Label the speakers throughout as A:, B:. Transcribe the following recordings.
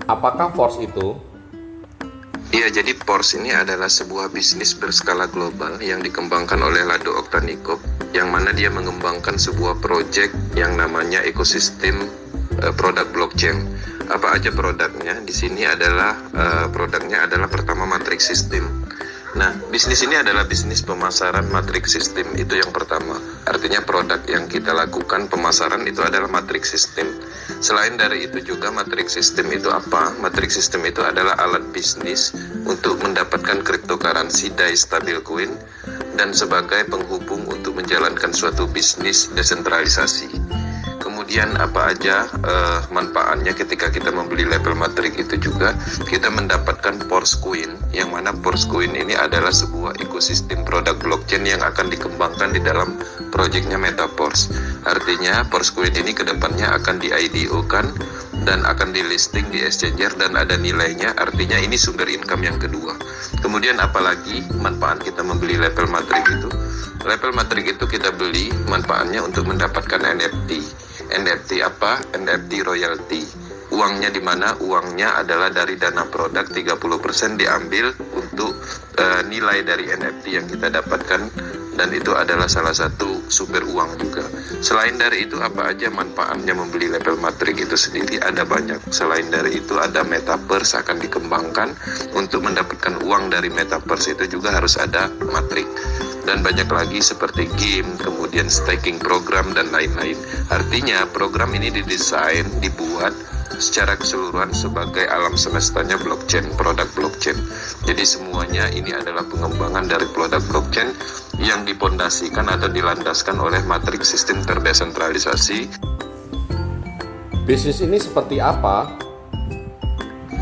A: Apakah Force itu?
B: Iya, jadi Porsche ini adalah sebuah bisnis berskala global yang dikembangkan oleh Lado Oktanikov, yang mana dia mengembangkan sebuah proyek yang namanya ekosistem produk blockchain. Apa aja produknya? Di sini adalah produknya adalah pertama matrix system. Nah, bisnis ini adalah bisnis pemasaran matrix system, itu yang pertama. Artinya produk yang kita lakukan pemasaran itu adalah matrix system. Selain dari itu juga matrix system itu apa? Matrix system itu adalah alat bisnis untuk mendapatkan cryptocurrency DAI stablecoin dan sebagai penghubung untuk menjalankan suatu bisnis desentralisasi. Kemudian apa aja manfaatnya ketika kita membeli label matrik itu juga kita mendapatkan Porsche Coin, yang mana Porsche Coin ini adalah sebuah ekosistem produk blockchain yang akan dikembangkan di dalam proyeknya Metaverse. Artinya Porsche Coin ini kedepannya akan di IDO-kan dan akan di listing di exchanger dan ada nilainya, artinya ini sumber income yang kedua. Kemudian apalagi manfaat kita membeli label matrik itu? Label matrik itu kita beli manfaatnya untuk mendapatkan NFT. NFT apa? NFT royalty. Uangnya di mana? Uangnya adalah dari dana produk, 30% diambil untuk nilai dari NFT yang kita dapatkan, dan itu adalah salah satu sumber uang juga. Selain dari itu apa aja manfaatnya membeli label matrik itu sendiri? Ada banyak. Selain dari itu ada Metaverse akan dikembangkan. Untuk mendapatkan uang dari Metaverse itu juga harus ada matrik. Dan banyak lagi seperti game, kemudian staking program dan lain-lain. Artinya program ini didesain, dibuat secara keseluruhan sebagai alam semestanya blockchain, produk blockchain. Jadi semuanya ini adalah pengembangan dari produk blockchain yang dipondasikan atau dilandaskan oleh matrix sistem terdesentralisasi.
A: Bisnis ini seperti apa?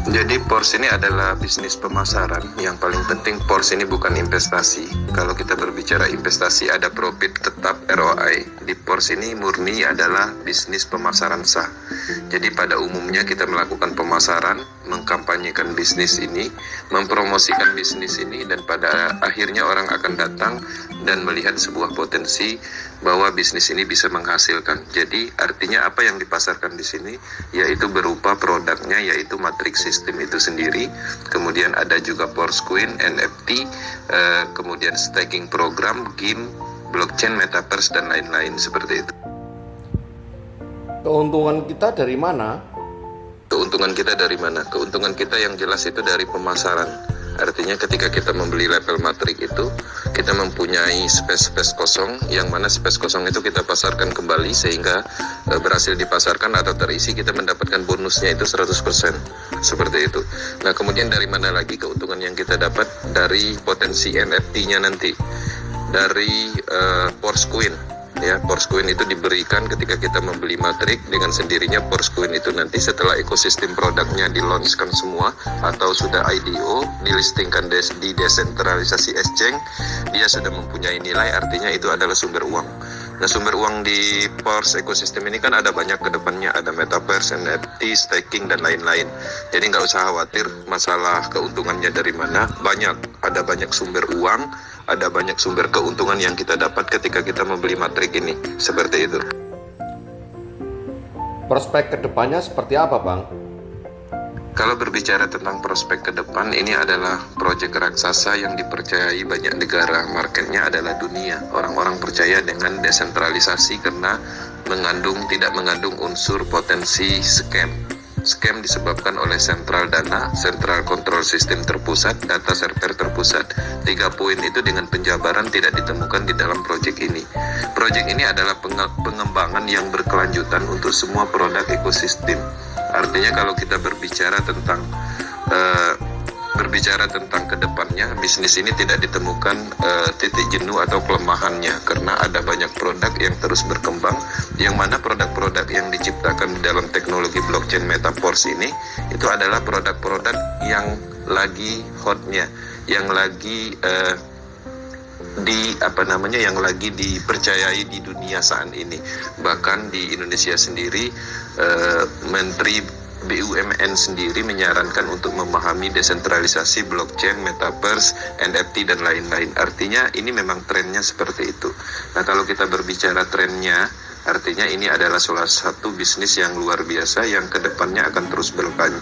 B: Jadi Porsche ini adalah bisnis pemasaran. Yang paling penting Porsche ini bukan investasi. Kalau kita berbicara investasi ada profit tetap ROI. Di Porsche ini murni adalah bisnis pemasaran sah. Jadi pada umumnya kita melakukan pemasaran, mengkampanyekan bisnis ini, mempromosikan bisnis ini, dan pada akhirnya orang akan datang dan melihat sebuah potensi bahwa bisnis ini bisa menghasilkan. Jadi artinya apa yang dipasarkan di sini yaitu berupa produknya, yaitu matrix system itu sendiri. Kemudian ada juga Porsche Coin, NFT, kemudian staking program, game, blockchain, metaverse dan lain-lain seperti itu.
A: Keuntungan kita dari mana?
B: Keuntungan kita dari mana? Keuntungan kita yang jelas itu dari pemasaran. Artinya ketika kita membeli label matrik itu, kita mempunyai space kosong, yang mana space kosong itu kita pasarkan kembali sehingga berhasil dipasarkan atau terisi, kita mendapatkan bonusnya itu 100%. Seperti itu. Nah, kemudian dari mana lagi keuntungan yang kita dapat? Dari potensi NFT-nya nanti. Dari Porsche Coin. Ya, Porsche Coin itu diberikan ketika kita membeli matrik. Dengan sendirinya Porsche Coin itu nanti setelah ekosistem produknya di-launchkan semua atau sudah IDO, dilistingkan di desentralisasi exchange, dia sudah mempunyai nilai, artinya itu adalah sumber uang. Nah, sumber uang di Porsche ekosistem ini kan ada banyak, ke depannya ada metaverse, NFT, staking dan lain-lain. Jadi nggak usah khawatir masalah keuntungannya dari mana. Ada banyak sumber uang, ada banyak sumber keuntungan yang kita dapat ketika kita membeli matrik ini. Seperti itu.
A: Prospek kedepannya seperti apa, Bang?
B: Kalau berbicara tentang prospek ke depan, ini adalah proyek raksasa yang dipercayai banyak negara. Marketnya adalah dunia. Orang-orang percaya dengan desentralisasi karena tidak mengandung unsur potensi scam. Scam disebabkan oleh sentral dana, central control system terpusat, data server terpusat. 3 poin itu dengan penjabaran tidak ditemukan di dalam proyek ini. Proyek ini adalah pengembangan yang berkelanjutan untuk semua produk ekosistem. Artinya kalau kita berbicara tentang kedepannya, bisnis ini tidak ditemukan titik jenuh atau kelemahannya, karena ada banyak produk yang terus berkembang, yang mana produk-produk yang diciptakan di dalam teknologi blockchain Metaverse ini itu adalah produk-produk yang lagi hotnya, yang lagi yang lagi dipercayai di dunia saat ini. Bahkan di Indonesia sendiri Menteri BUMN sendiri menyarankan untuk memahami desentralisasi blockchain, metaverse, NFT dan lain-lain. Artinya ini memang trennya seperti itu. Nah, kalau kita berbicara trennya Artinya ini adalah salah satu bisnis yang luar biasa yang kedepannya akan terus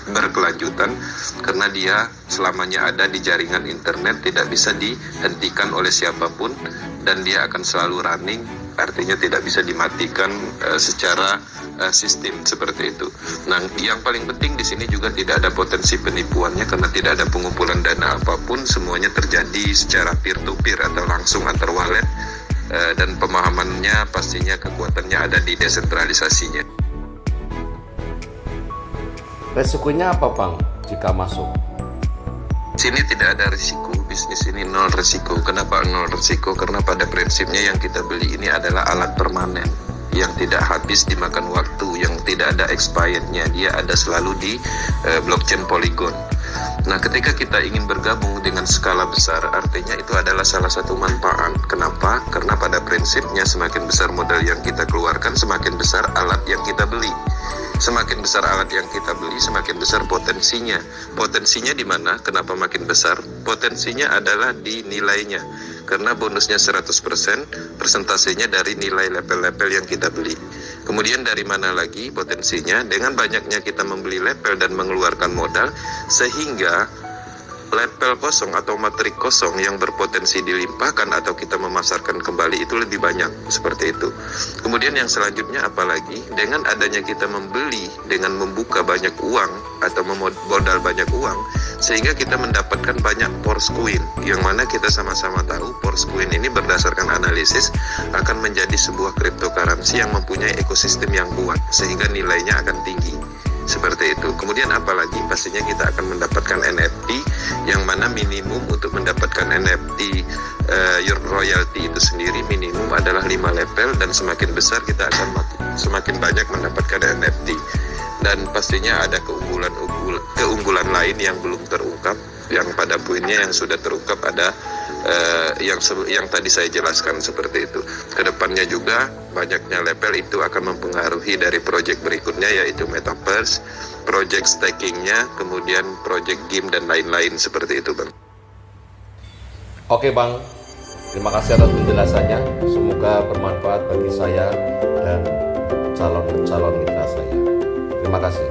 B: berkelanjutan karena dia selamanya ada di jaringan internet, tidak bisa dihentikan oleh siapapun dan dia akan selalu running, artinya tidak bisa dimatikan secara sistem seperti itu. Nah, yang paling penting di sini juga tidak ada potensi penipuannya karena tidak ada pengumpulan dana apapun, semuanya terjadi secara peer to peer atau langsung antar wallet. Dan pemahamannya pastinya kekuatannya ada di desentralisasinya.
A: Resikonya apa Bang jika masuk?
B: Sini tidak ada risiko, bisnis ini nol risiko. Kenapa nol risiko? Karena pada prinsipnya yang kita beli ini adalah alat permanen yang tidak habis dimakan waktu, yang tidak ada expirednya, dia ada selalu di blockchain Polygon. Nah, ketika kita ingin bergabung dengan skala besar, artinya itu adalah salah satu manfaat. Kenapa? Karena pada prinsipnya semakin besar modal yang kita keluarkan, semakin besar alat yang kita beli. Semakin besar alat yang kita beli, semakin besar potensinya. Potensinya di mana? Kenapa makin besar? Potensinya adalah di nilainya. Karena bonusnya 100%, persentasenya dari nilai level-level yang kita beli. Kemudian dari mana lagi potensinya? Dengan banyaknya kita membeli level dan mengeluarkan modal, sehingga level kosong atau matrik kosong yang berpotensi dilimpahkan atau kita memasarkan kembali itu lebih banyak, seperti itu. Kemudian yang selanjutnya apalagi, dengan adanya kita membeli dengan membuka banyak uang atau memodal banyak uang, sehingga kita mendapatkan banyak Force Coin, yang mana kita sama-sama tahu Force Coin ini berdasarkan analisis akan menjadi sebuah cryptocurrency yang mempunyai ekosistem yang kuat, sehingga nilainya akan tinggi. Seperti itu. Kemudian apalagi pastinya kita akan mendapatkan NFT yang mana minimum untuk mendapatkan NFT your royalty itu sendiri minimum adalah 5 level dan semakin besar kita akan semakin banyak mendapatkan NFT. Dan pastinya ada keunggulan lain yang belum terungkap, yang pada poinnya yang sudah terungkap ada yang tadi saya jelaskan seperti itu. Kedepannya juga banyaknya level itu akan mempengaruhi dari project berikutnya, yaitu metaverse, project stakingnya, kemudian project game dan lain-lain seperti itu Bang.
A: Oke Bang, terima kasih atas penjelasannya. Semoga bermanfaat bagi saya dan calon mitra saya. Terima kasih.